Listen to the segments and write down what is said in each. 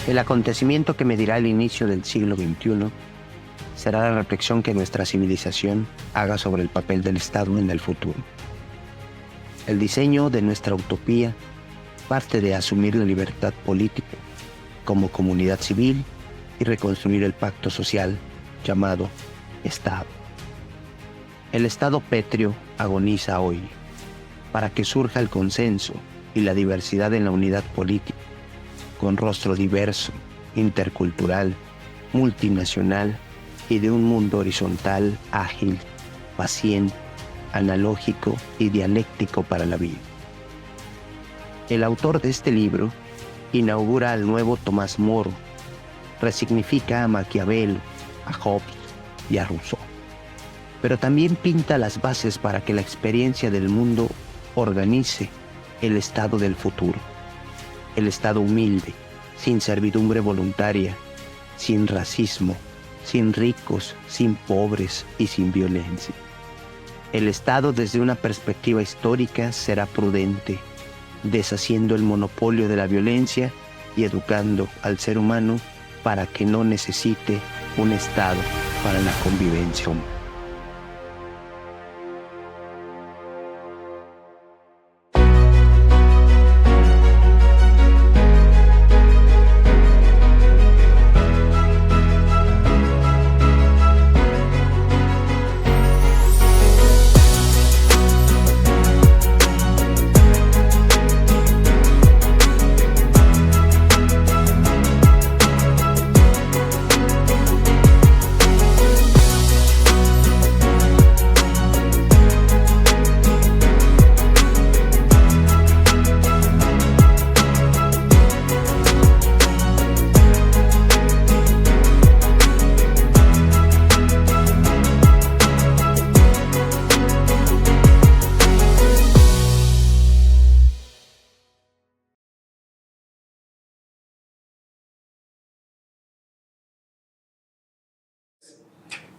El acontecimiento que medirá el inicio del siglo XXI será la reflexión que nuestra civilización haga sobre el papel del Estado en el futuro. El diseño de nuestra utopía parte de asumir la libertad política como comunidad civil y reconstruir el pacto social llamado Estado. El Estado pétreo agoniza hoy para que surja el consenso y la diversidad en la unidad política, con rostro diverso, intercultural, multinacional y de un mundo horizontal, ágil, paciente, analógico y dialéctico para la vida. El autor de este libro inaugura al nuevo Tomás Moro, resignifica a Maquiavelo, a Hobbes y a Rousseau, pero también pinta las bases para que la experiencia del mundo organice el Estado del futuro, el Estado humilde, sin servidumbre voluntaria, sin racismo, sin ricos, sin pobres y sin violencia. El Estado desde una perspectiva histórica será prudente, deshaciendo el monopolio de la violencia y educando al ser humano para que no necesite un Estado para la convivencia humana.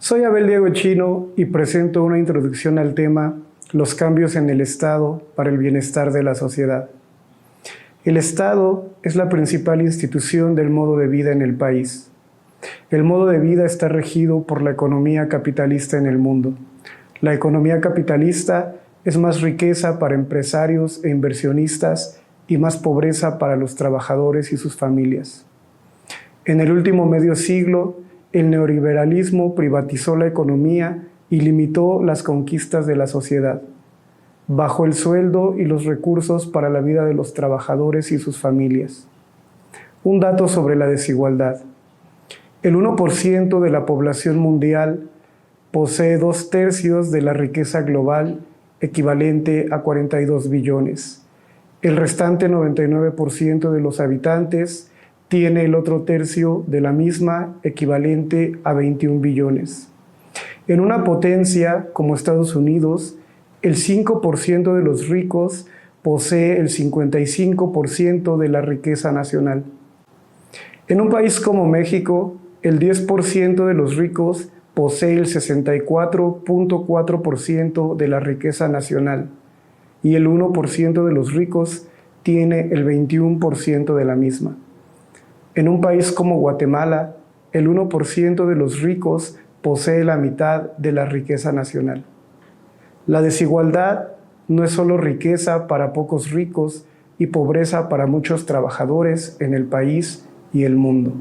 Soy Abel Diego Chino y presento una introducción al tema Los cambios en el Estado para el bienestar de la sociedad. El Estado es la principal institución del modo de vida en el país. El modo de vida está regido por la economía capitalista en el mundo. La economía capitalista es más riqueza para empresarios e inversionistas y más pobreza para los trabajadores y sus familias. En el último medio siglo, el neoliberalismo privatizó la economía y limitó las conquistas de la sociedad. Bajó el sueldo y los recursos para la vida de los trabajadores y sus familias. Un dato sobre la desigualdad. El 1% de la población mundial posee 2/3 de la riqueza global, equivalente a 42 billones. El restante 99% de los habitantes tiene el otro tercio de la misma, equivalente a 21 billones. En una potencia como Estados Unidos, el 5% de los ricos posee el 55% de la riqueza nacional. En un país como México, el 10% de los ricos posee el 64.4% de la riqueza nacional y el 1% de los ricos tiene el 21% de la misma. En un país como Guatemala, el 1% de los ricos posee la mitad de la riqueza nacional. La desigualdad no es solo riqueza para pocos ricos y pobreza para muchos trabajadores en el país y el mundo.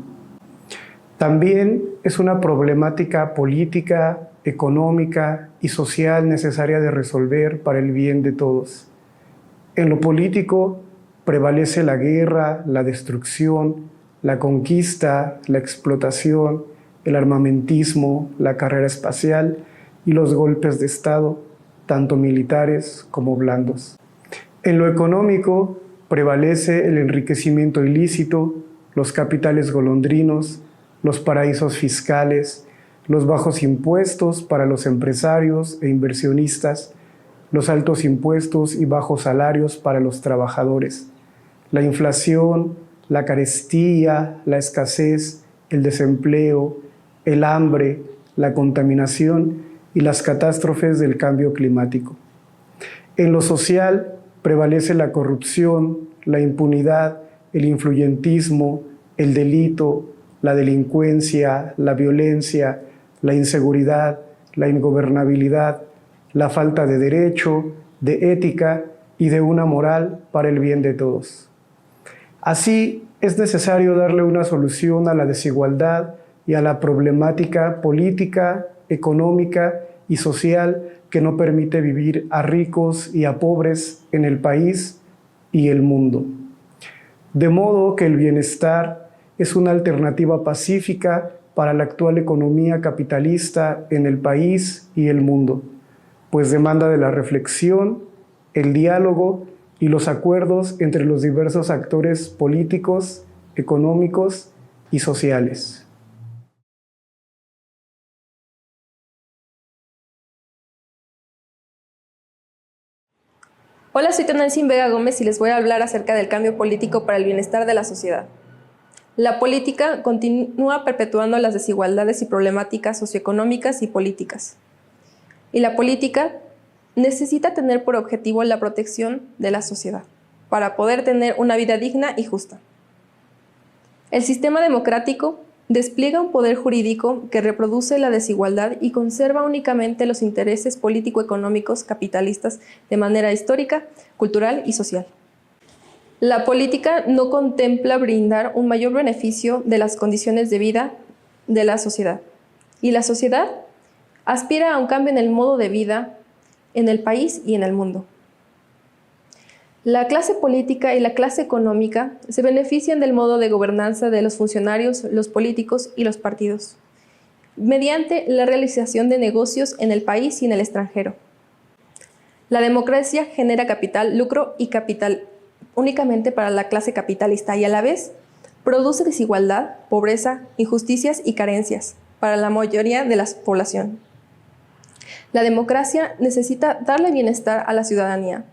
También es una problemática política, económica y social necesaria de resolver para el bien de todos. En lo político prevalece la guerra, la destrucción, la conquista, la explotación, el armamentismo, la carrera espacial y los golpes de Estado, tanto militares como blandos. En lo económico prevalece el enriquecimiento ilícito, los capitales golondrinos, los paraísos fiscales, los bajos impuestos para los empresarios e inversionistas, los altos impuestos y bajos salarios para los trabajadores, la inflación, la carestía, la escasez, el desempleo, el hambre, la contaminación y las catástrofes del cambio climático. En lo social prevalece la corrupción, la impunidad, el influyentismo, el delito, la delincuencia, la violencia, la inseguridad, la ingobernabilidad, la falta de derecho, de ética y de una moral para el bien de todos. Así, es necesario darle una solución a la desigualdad y a la problemática política, económica y social que no permite vivir a ricos y a pobres en el país y el mundo. De modo que el bienestar es una alternativa pacífica para la actual economía capitalista en el país y el mundo, pues demanda de la reflexión, el diálogo y los acuerdos entre los diversos actores políticos, económicos y sociales. Hola, soy Tonantzin Vega Gómez y les voy a hablar acerca del cambio político para el bienestar de la sociedad. La política continúa perpetuando las desigualdades y problemáticas socioeconómicas y políticas. Y la política necesita tener por objetivo la protección de la sociedad, para poder tener una vida digna y justa. El sistema democrático despliega un poder jurídico que reproduce la desigualdad y conserva únicamente los intereses político-económicos capitalistas de manera histórica, cultural y social. La política no contempla brindar un mayor beneficio de las condiciones de vida de la sociedad, y la sociedad aspira a un cambio en el modo de vida en el país y en el mundo. La clase política y la clase económica se benefician del modo de gobernanza de los funcionarios, los políticos y los partidos, mediante la realización de negocios en el país y en el extranjero. La democracia genera capital, lucro y capital únicamente para la clase capitalista y a la vez produce desigualdad, pobreza, injusticias y carencias para la mayoría de la población. La democracia necesita darle bienestar a la ciudadanía.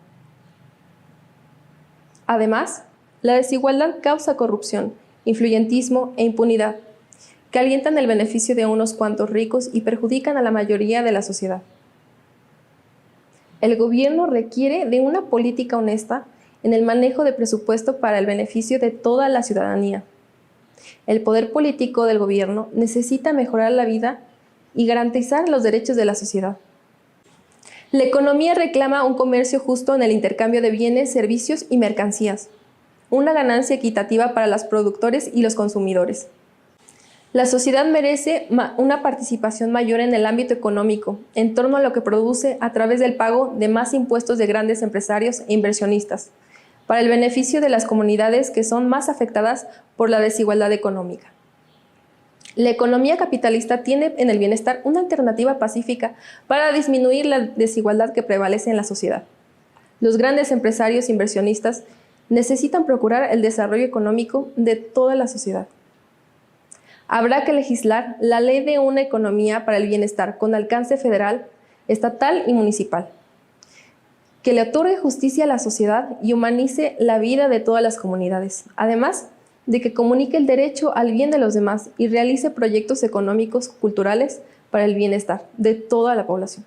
Además, la desigualdad causa corrupción, influyentismo e impunidad, que alientan el beneficio de unos cuantos ricos y perjudican a la mayoría de la sociedad. El gobierno requiere de una política honesta en el manejo de presupuesto para el beneficio de toda la ciudadanía. El poder político del gobierno necesita mejorar la vida y garantizar los derechos de la sociedad. La economía reclama un comercio justo en el intercambio de bienes, servicios y mercancías, una ganancia equitativa para los productores y los consumidores. La sociedad merece una participación mayor en el ámbito económico, en torno a lo que produce a través del pago de más impuestos de grandes empresarios e inversionistas, para el beneficio de las comunidades que son más afectadas por la desigualdad económica. La economía capitalista tiene en el bienestar una alternativa pacífica para disminuir la desigualdad que prevalece en la sociedad. Los grandes empresarios inversionistas necesitan procurar el desarrollo económico de toda la sociedad. Habrá que legislar la ley de una economía para el bienestar con alcance federal, estatal y municipal, que le otorgue justicia a la sociedad y humanice la vida de todas las comunidades. Además, de que comunique el derecho al bien de los demás y realice proyectos económicos, culturales para el bienestar de toda la población.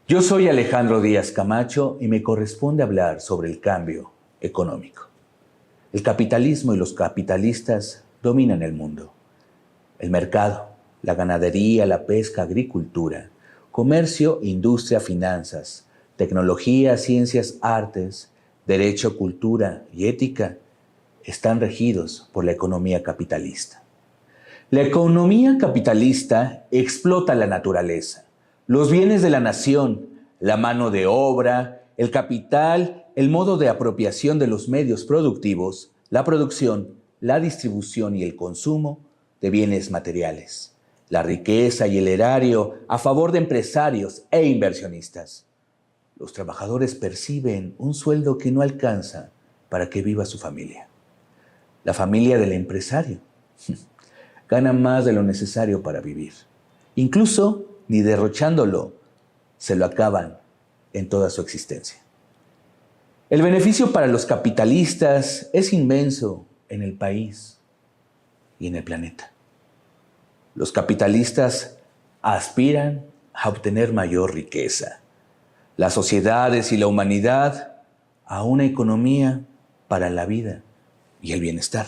Yo soy Alejandro Díaz Camacho y me corresponde hablar sobre el cambio económico. El capitalismo y los capitalistas dominan el mundo. El mercado, la ganadería, la pesca, agricultura, comercio, industria, finanzas, tecnología, ciencias, artes, derecho, cultura y ética están regidos por la economía capitalista. La economía capitalista explota la naturaleza, los bienes de la nación, la mano de obra, el capital, el modo de apropiación de los medios productivos, la producción, la distribución y el consumo de bienes materiales, la riqueza y el erario a favor de empresarios e inversionistas. Los trabajadores perciben un sueldo que no alcanza para que viva su familia. La familia del empresario gana más de lo necesario para vivir. Incluso, ni derrochándolo, se lo acaban en toda su existencia. El beneficio para los capitalistas es inmenso en el país y en el planeta. Los capitalistas aspiran a obtener mayor riqueza, las sociedades y la humanidad a una economía para la vida y el bienestar.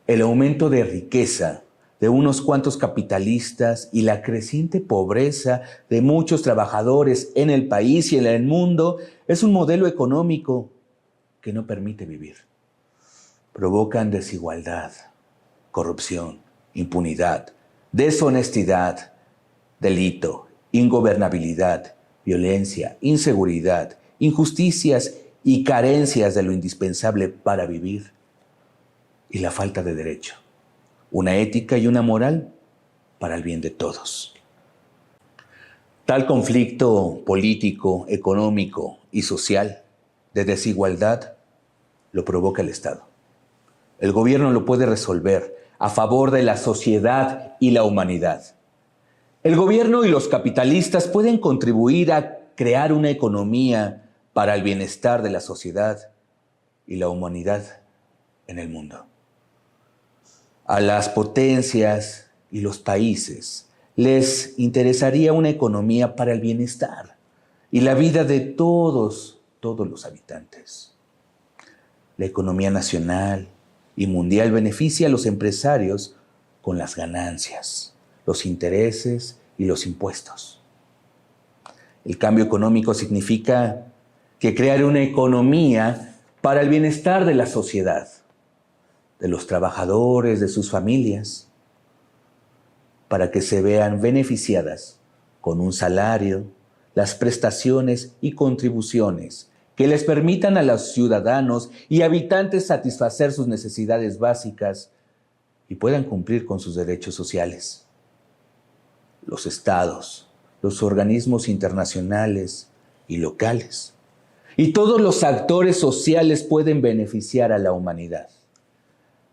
El aumento de riqueza de unos cuantos capitalistas y la creciente pobreza de muchos trabajadores en el país y en el mundo es un modelo económico que no permite vivir. Provocan desigualdad, corrupción, impunidad, deshonestidad, delito, ingobernabilidad, violencia, inseguridad, injusticias y carencias de lo indispensable para vivir, y la falta de derecho, una ética y una moral para el bien de todos. Tal conflicto político, económico y social de desigualdad lo provoca el Estado. El gobierno lo puede resolver a favor de la sociedad y la humanidad. El gobierno y los capitalistas pueden contribuir a crear una economía para el bienestar de la sociedad y la humanidad en el mundo. A las potencias y los países les interesaría una economía para el bienestar y la vida de todos los habitantes. La economía nacional y mundial beneficia a los empresarios con las ganancias, los intereses y los impuestos. El cambio económico significa que crear una economía para el bienestar de la sociedad, de los trabajadores, de sus familias, para que se vean beneficiadas con un salario, las prestaciones y contribuciones que les permitan a los ciudadanos y habitantes satisfacer sus necesidades básicas y puedan cumplir con sus derechos sociales. Los estados, los organismos internacionales y locales y todos los actores sociales pueden beneficiar a la humanidad.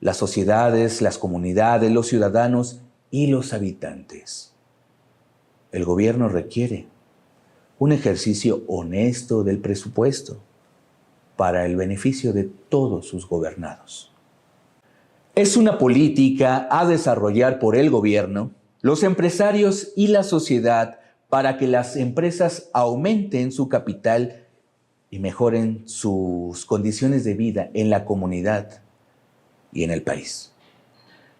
Las sociedades, las comunidades, los ciudadanos y los habitantes. El gobierno requiere un ejercicio honesto del presupuesto para el beneficio de todos sus gobernados. Es una política a desarrollar por el gobierno, los empresarios y la sociedad para que las empresas aumenten su capital y mejoren sus condiciones de vida en la comunidad y en el país.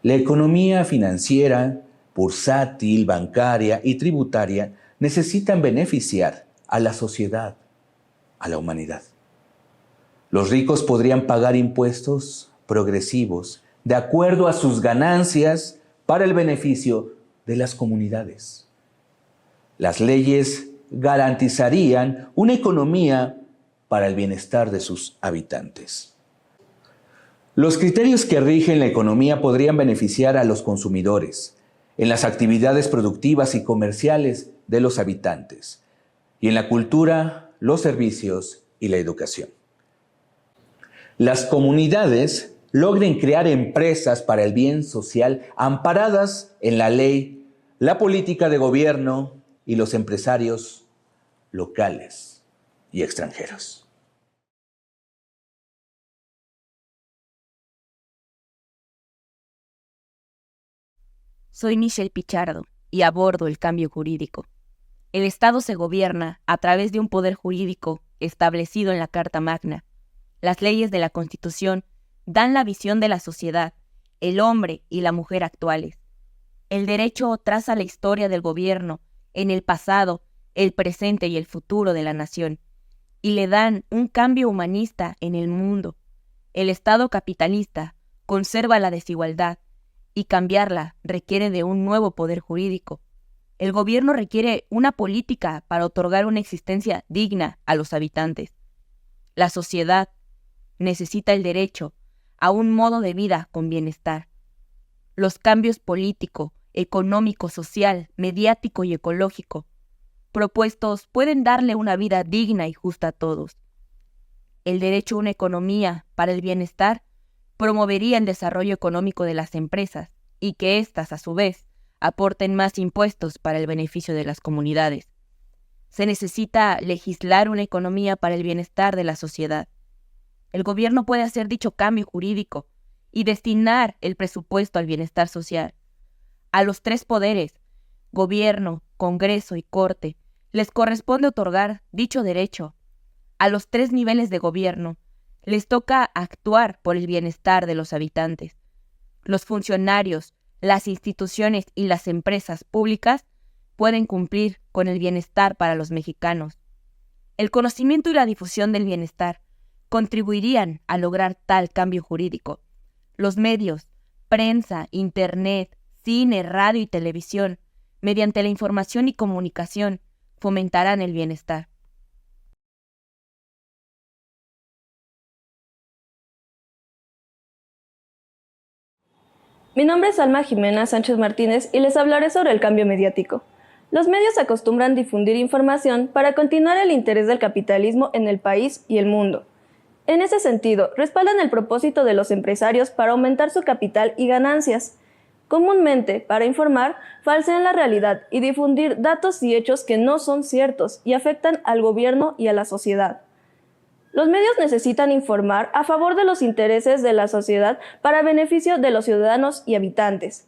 La economía financiera, bursátil, bancaria y tributaria necesitan beneficiar a la sociedad, a la humanidad. Los ricos podrían pagar impuestos progresivos de acuerdo a sus ganancias para el beneficio de las comunidades. Las leyes garantizarían una economía para el bienestar de sus habitantes. Los criterios que rigen la economía podrían beneficiar a los consumidores en las actividades productivas y comerciales de los habitantes y en la cultura, los servicios y la educación. Las comunidades logren crear empresas para el bien social amparadas en la ley, la política de gobierno y los empresarios locales y extranjeros. Soy Michelle Pichardo y abordo el cambio jurídico. El Estado se gobierna a través de un poder jurídico establecido en la Carta Magna. Las leyes de la Constitución dan la visión de la sociedad, el hombre y la mujer actuales. El derecho traza la historia del gobierno en el pasado, el presente y el futuro de la nación, y le dan un cambio humanista en el mundo. El Estado capitalista conserva la desigualdad, y cambiarla requiere de un nuevo poder jurídico. El gobierno requiere una política para otorgar una existencia digna a los habitantes. La sociedad necesita el derecho a un modo de vida con bienestar. Los cambios político, económico, social, mediático y ecológico propuestos pueden darle una vida digna y justa a todos. El derecho a una economía para el bienestar promovería el desarrollo económico de las empresas y que éstas, a su vez, aporten más impuestos para el beneficio de las comunidades. Se necesita legislar una economía para el bienestar de la sociedad. El gobierno puede hacer dicho cambio jurídico y destinar el presupuesto al bienestar social. A los tres poderes, gobierno, Congreso y Corte, Les corresponde otorgar dicho derecho. A los 3 niveles de gobierno les toca actuar por el bienestar de los habitantes. Los funcionarios, las instituciones y las empresas públicas pueden cumplir con el bienestar para los mexicanos. El conocimiento y la difusión del bienestar contribuirían a lograr tal cambio jurídico. Los medios, prensa, internet, cine, radio y televisión, mediante la información y comunicación, fomentarán el bienestar. Mi nombre es Alma Jimena Sánchez Martínez y les hablaré sobre el cambio mediático. Los medios acostumbran difundir información para continuar el interés del capitalismo en el país y el mundo. En ese sentido, respaldan el propósito de los empresarios para aumentar su capital y ganancias. Comúnmente, para informar, falsean la realidad y difundir datos y hechos que no son ciertos y afectan al gobierno y a la sociedad. Los medios necesitan informar a favor de los intereses de la sociedad para beneficio de los ciudadanos y habitantes.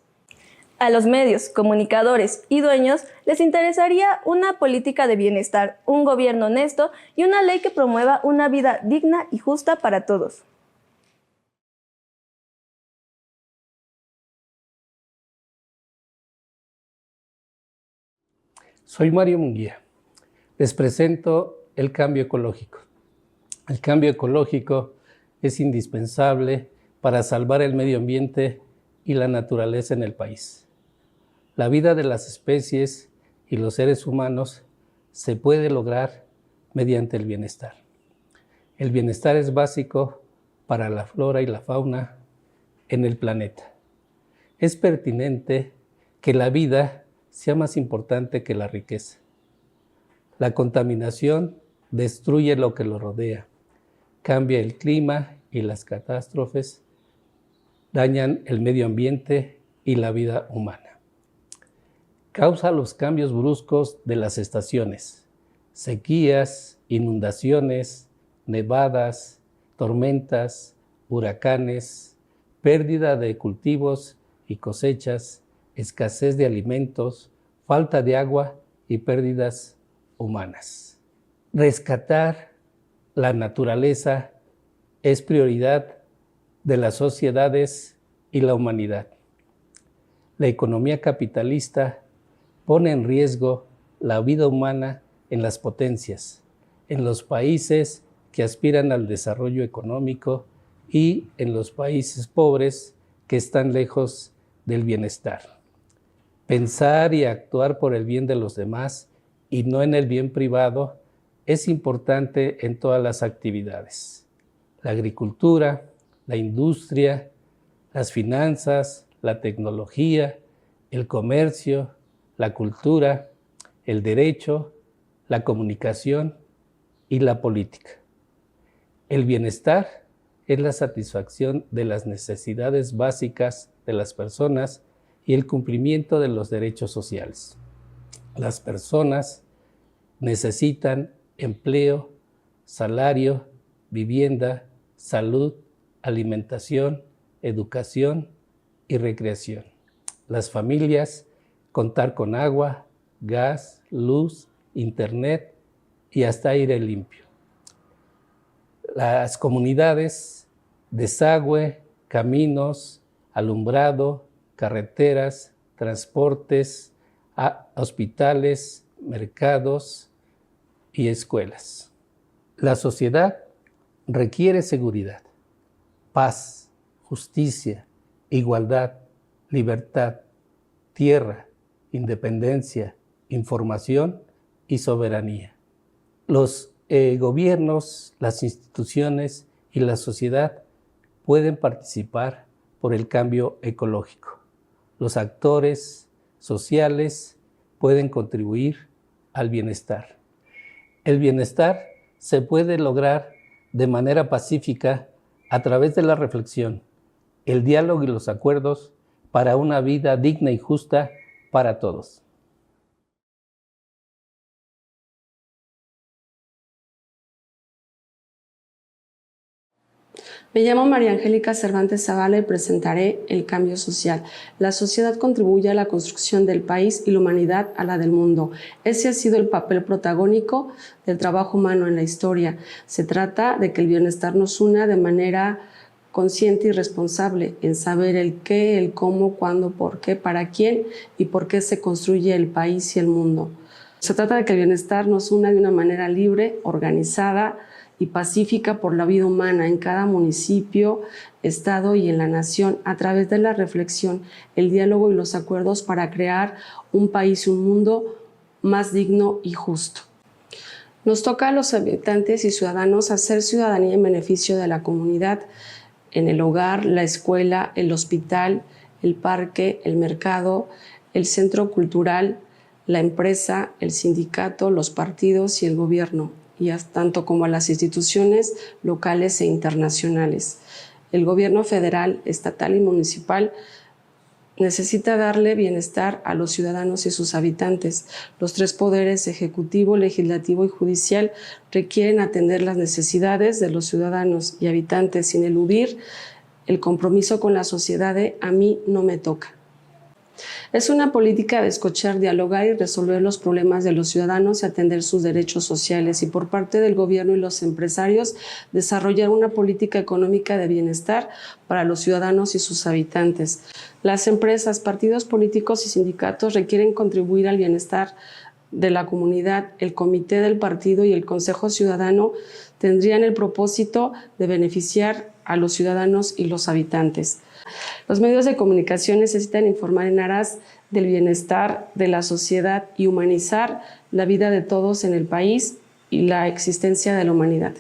A los medios, comunicadores y dueños les interesaría una política de bienestar, un gobierno honesto y una ley que promueva una vida digna y justa para todos. Soy Mario Munguía. Les presento el cambio ecológico. El cambio ecológico es indispensable para salvar el medio ambiente y la naturaleza en el país. La vida de las especies y los seres humanos se puede lograr mediante el bienestar. El bienestar es básico para la flora y la fauna en el planeta. Es pertinente que la vida sea más importante que la riqueza. La contaminación destruye lo que lo rodea, cambia el clima y las catástrofes dañan el medio ambiente y la vida humana. Causa los cambios bruscos de las estaciones, sequías, inundaciones, nevadas, tormentas, huracanes, pérdida de cultivos y cosechas, escasez de alimentos, falta de agua y pérdidas humanas. Rescatar la naturaleza es prioridad de las sociedades y la humanidad. La economía capitalista pone en riesgo la vida humana en las potencias, en los países que aspiran al desarrollo económico y en los países pobres que están lejos del bienestar. Pensar y actuar por el bien de los demás y no en el bien privado es importante en todas las actividades. La agricultura, la industria, las finanzas, la tecnología, el comercio, la cultura, el derecho, la comunicación y la política. El bienestar es la satisfacción de las necesidades básicas de las personas y el cumplimiento de los derechos sociales. Las personas necesitan empleo, salario, vivienda, salud, alimentación, educación y recreación. Las familias, contar con agua, gas, luz, internet y hasta aire limpio. Las comunidades, desagüe, caminos, alumbrado, carreteras, transportes, hospitales, mercados y escuelas. La sociedad requiere seguridad, paz, justicia, igualdad, libertad, tierra, independencia, información y soberanía. Los gobiernos, las instituciones y la sociedad pueden participar por el cambio ecológico. Los actores sociales pueden contribuir al bienestar. El bienestar se puede lograr de manera pacífica a través de la reflexión, el diálogo y los acuerdos para una vida digna y justa para todos. Me llamo María Angélica Cervantes Zavala y presentaré El cambio social. La sociedad contribuye a la construcción del país y la humanidad a la del mundo. Ese ha sido el papel protagónico del trabajo humano en la historia. Se trata de que el bienestar nos una de manera consciente y responsable en saber el qué, el cómo, cuándo, por qué, para quién y por qué se construye el país y el mundo. Se trata de que el bienestar nos una de una manera libre, organizada y pacífica por la vida humana en cada municipio, estado y en la nación, a través de la reflexión, el diálogo y los acuerdos para crear un país y un mundo más digno y justo. Nos toca a los habitantes y ciudadanos hacer ciudadanía en beneficio de la comunidad, en el hogar, la escuela, el hospital, el parque, el mercado, el centro cultural, la empresa, el sindicato, los partidos y el gobierno, y tanto como a las instituciones locales e internacionales. El gobierno federal, estatal y municipal necesita darle bienestar a los ciudadanos y sus habitantes. Los tres poderes, ejecutivo, legislativo y judicial, requieren atender las necesidades de los ciudadanos y habitantes sin eludir el compromiso con la sociedad de "a mí no me toca". Es una política de escuchar, dialogar y resolver los problemas de los ciudadanos y atender sus derechos sociales, y por parte del gobierno y los empresarios desarrollar una política económica de bienestar para los ciudadanos y sus habitantes. Las empresas, partidos políticos y sindicatos requieren contribuir al bienestar de la comunidad. El comité del partido y el consejo ciudadano tendrían el propósito de beneficiar a los ciudadanos y los habitantes. Los medios de comunicación necesitan informar en aras del bienestar de la sociedad y humanizar la vida de todos en el país y la existencia de la humanidad.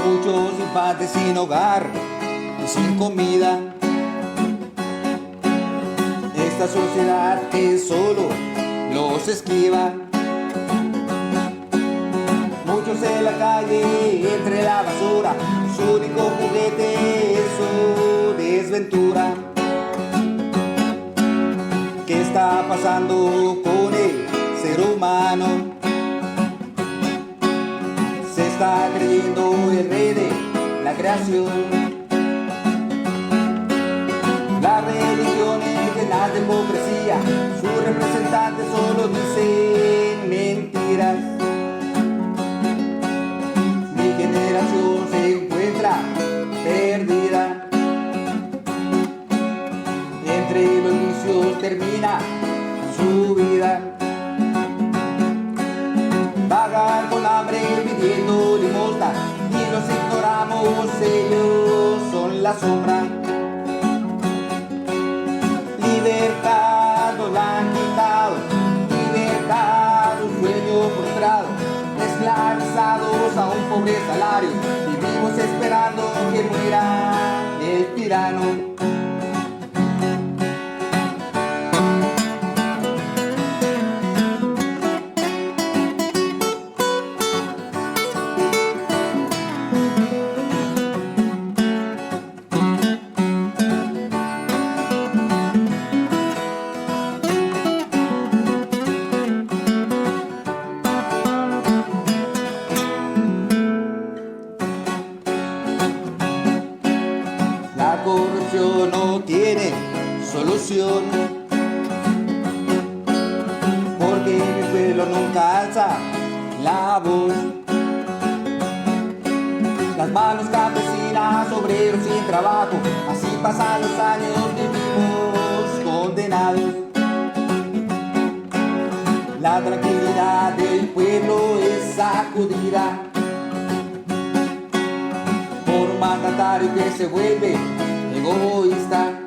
Muchos infantes sin hogar y sin comida. Esta sociedad que solo los esquiva. Muchos en la calle, entre la basura, su único juguete es su desventura. ¿Qué está pasando con el ser humano? Se está creyendo el rey de la creación. Las religiones llenas de hipocresía, sus representantes solo dicen mentiras. Mi generación se encuentra perdida. Entre los vicios termina su vida. Vagan con hambre pidiendo limosna y los ignoramos, ellos son la sombra. Libertad nos la han quitado, libertad un sueño frustrado, esclavizados a un pobre salario, vivimos esperando que muera el tirano. La corrupción no tiene solución, porque mi pueblo nunca alza la voz. Las manos campesinas, obreros sin trabajo, así pasan los años, vivimos condenados. La tranquilidad del pueblo es sacudida por un mandatario que se vuelve egoísta.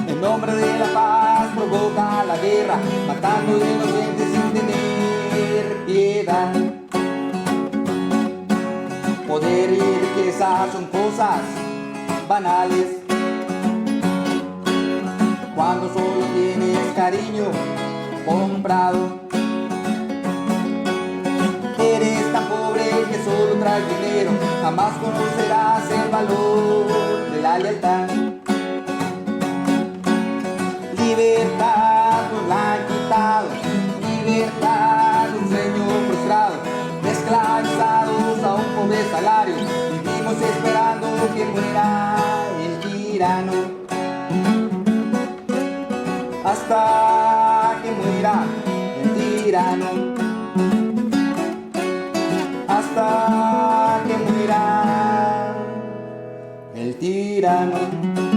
En nombre de la paz provoca la guerra, matando inocentes sin tener piedad. vida son cosas banales. Cuando solo tienes cariño comprado, eres tan pobre que solo traes dinero, jamás conocerás el valor de la lealtad. Libertad nos la han quitado, libertad un sueño frustrado, esclavizados a un pobre salario, vivimos esperando que muera el tirano. Hasta que muera el tirano, hasta que muera el tirano.